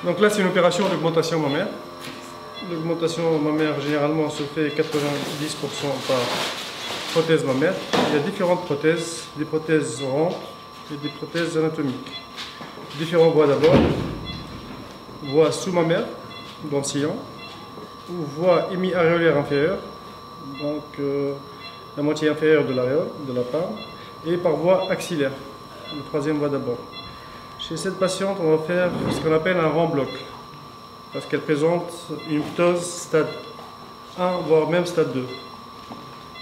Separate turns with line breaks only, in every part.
Donc là, c'est une opération d'augmentation mammaire. L'augmentation mammaire, généralement, se fait 90% par prothèse mammaire. Il y a différentes prothèses, des prothèses rondes et des prothèses anatomiques. Différents voies d'abord. Voie sous-mammaire, dans le sillon, ou voie hémi-aréolaire inférieure, donc la moitié inférieure de l'aréole, de la palme, et par voie axillaire, la troisième voie d'abord. Chez cette patiente, on va faire ce qu'on appelle un rond-bloc, parce qu'elle présente une ptose stade 1, voire même stade 2.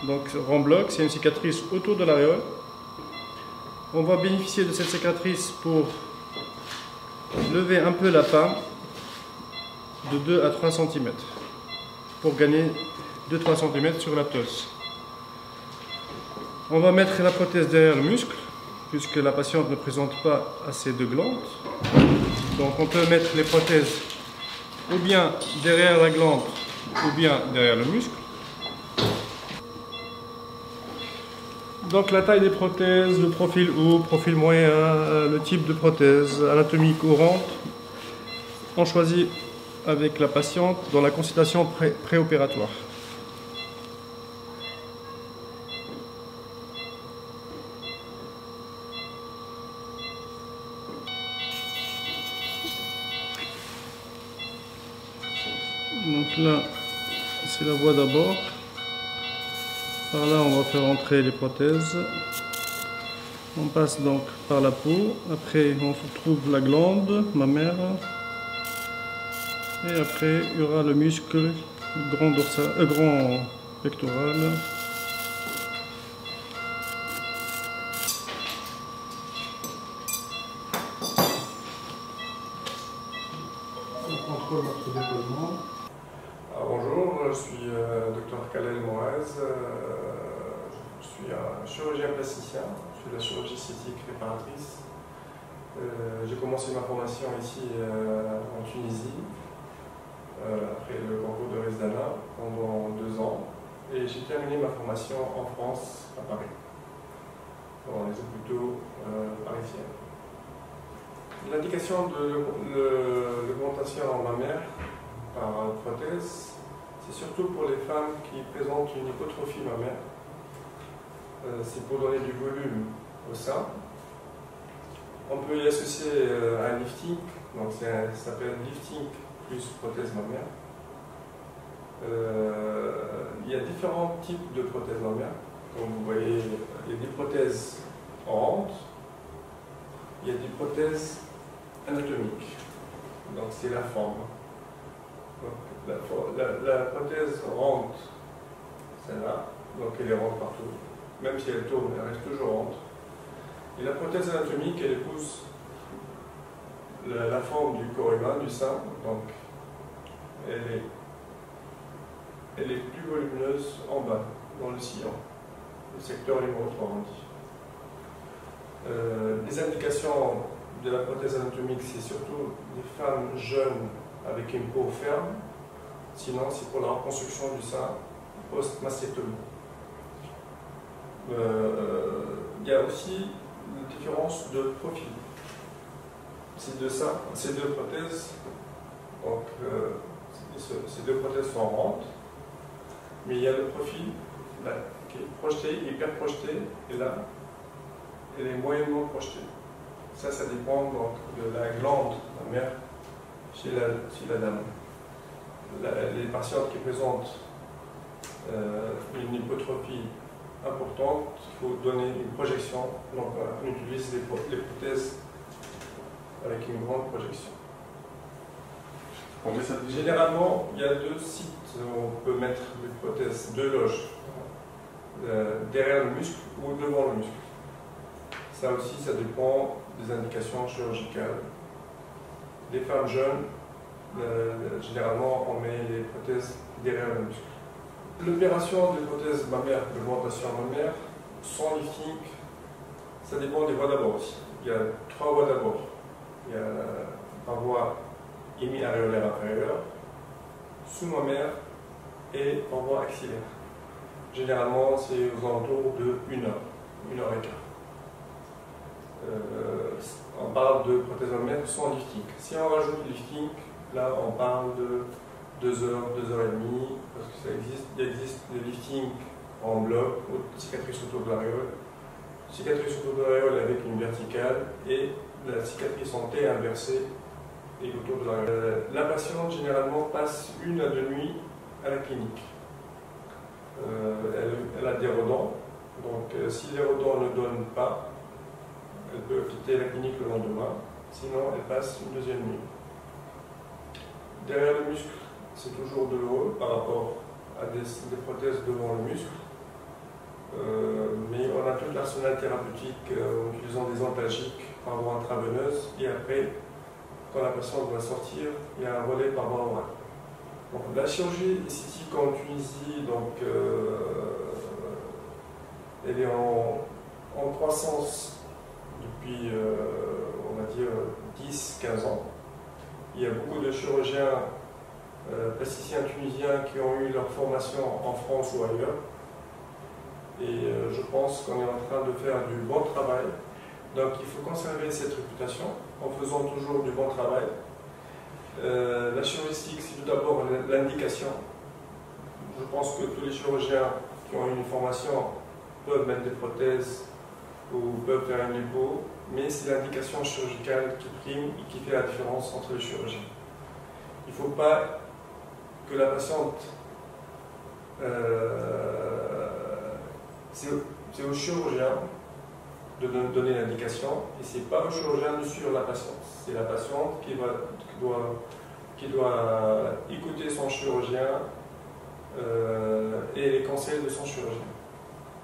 Donc rond-bloc, c'est une cicatrice autour de l'aréole. On va bénéficier de cette cicatrice pour lever un peu la palme de 2 à 3 cm, pour gagner 2-3 cm sur la ptose. On va mettre la prothèse derrière le muscle, puisque la patiente ne présente pas assez de glandes. Donc on peut mettre les prothèses ou bien derrière la glande ou bien derrière le muscle. Donc la taille des prothèses, le profil haut, profil moyen, le type de prothèse, anatomique ou ronde, on choisit avec la patiente dans la consultation préopératoire. Donc là, c'est la voie d'abord. Par là, on va faire entrer les prothèses. On passe donc par la peau. Après, on retrouve la glande mammaire. Et après, il y aura le muscle grand dorsal, grand pectoral. On contrôle notre déploiement.
Bonjour, je suis Dr Khalel Moaz, je suis un chirurgien plasticien, je fais de la chirurgie esthétique réparatrice. J'ai commencé ma formation ici en Tunisie, après le concours de Resdana pendant 2 ans, et j'ai terminé ma formation en France, à Paris, dans les hôpitaux parisiens. L'indication de l'augmentation mammaire par prothèse, c'est surtout pour les femmes qui présentent une hypotrophie mammaire. C'est pour donner du volume au sein. On peut y associer un lifting, donc ça s'appelle lifting plus prothèse mammaire. Il y a différents types de prothèses mammaires. Comme vous voyez, il y a des prothèses rondes, il y a des prothèses anatomiques, donc c'est la forme. La prothèse ronde, celle-là, donc elle est ronde partout. Même si elle tourne, elle reste toujours ronde. Et la prothèse anatomique, elle épouse la forme du corps humain, du sein, donc elle est plus volumineuse en bas, dans le sillon, le secteur numéro 3, on dit. Les indications de la prothèse anatomique, c'est surtout des femmes jeunes avec une peau ferme. Sinon, c'est pour la reconstruction du sein post-mastectomie. Il y a aussi une différence de profil. Ces deux prothèses, donc, ces deux prothèses sont rondes, mais il y a le profil là, qui est projeté, hyper projeté, et là, elle est moyennement projetée. Ça dépend donc de la glande mammaire chez la dame. Les patientes qui présentent une hypotrophie importante, il faut donner une projection. Donc on utilise les prothèses avec une grande projection. Généralement, il y a 2 sites où on peut mettre des prothèses, 2 loges, derrière le muscle ou devant le muscle. Ça aussi, ça dépend des indications chirurgicales Les femmes jeunes, généralement, on met les prothèses derrière le muscle. L'opération des prothèses mammaires, l'augmentation mammaire, sans lifting, ça dépend des voies d'abord aussi. Il y a 3 voies d'abord. Il y a par voie hémi-aréolaire inférieure, sous-mammaire et par voie axillaire. Généralement, c'est aux alentours de 1 heure, 1 heure et quart. On parle de prothèse mammaire sans lifting. Si on rajoute le lifting, là on parle de 2 heures, 2 heures et demie, parce que il existe des liftings en bloc, cicatrice autour de l'aréole, cicatrice autour de l'aréole avec une verticale et la cicatrice en T inversée et autour de l'aréole. La patiente généralement passe 1 à 2 nuits à la clinique. Elle a des redans, donc si les redans ne donnent pas, elle peut quitter la clinique le lendemain, sinon elle passe une 2e nuit. Derrière le muscle, c'est toujours douloureux par rapport à des prothèses devant le muscle, mais on a tout l'arsenal thérapeutique en utilisant des antalgiques par voie intraveineuse, et après, quand la patiente va sortir, il y a un relais par voie orale. Donc, la chirurgie esthétique en Tunisie, donc, elle est en croissance depuis, on va dire, 10-15 ans. Il y a beaucoup de chirurgiens plasticiens tunisiens qui ont eu leur formation en France ou ailleurs. Et je pense qu'on est en train de faire du bon travail. Donc il faut conserver cette réputation en faisant toujours du bon travail. La chirurgie esthétique, c'est tout d'abord l'indication. Je pense que tous les chirurgiens qui ont eu une formation peuvent mettre des prothèses ou peuvent faire une lipo, mais c'est l'indication chirurgicale qui prime et qui fait la différence entre les chirurgiens. Il ne faut pas que la patiente... c'est au chirurgien de donner l'indication, et ce n'est pas au chirurgien de suivre la patiente. C'est la patiente qui doit écouter son chirurgien et les conseils de son chirurgien.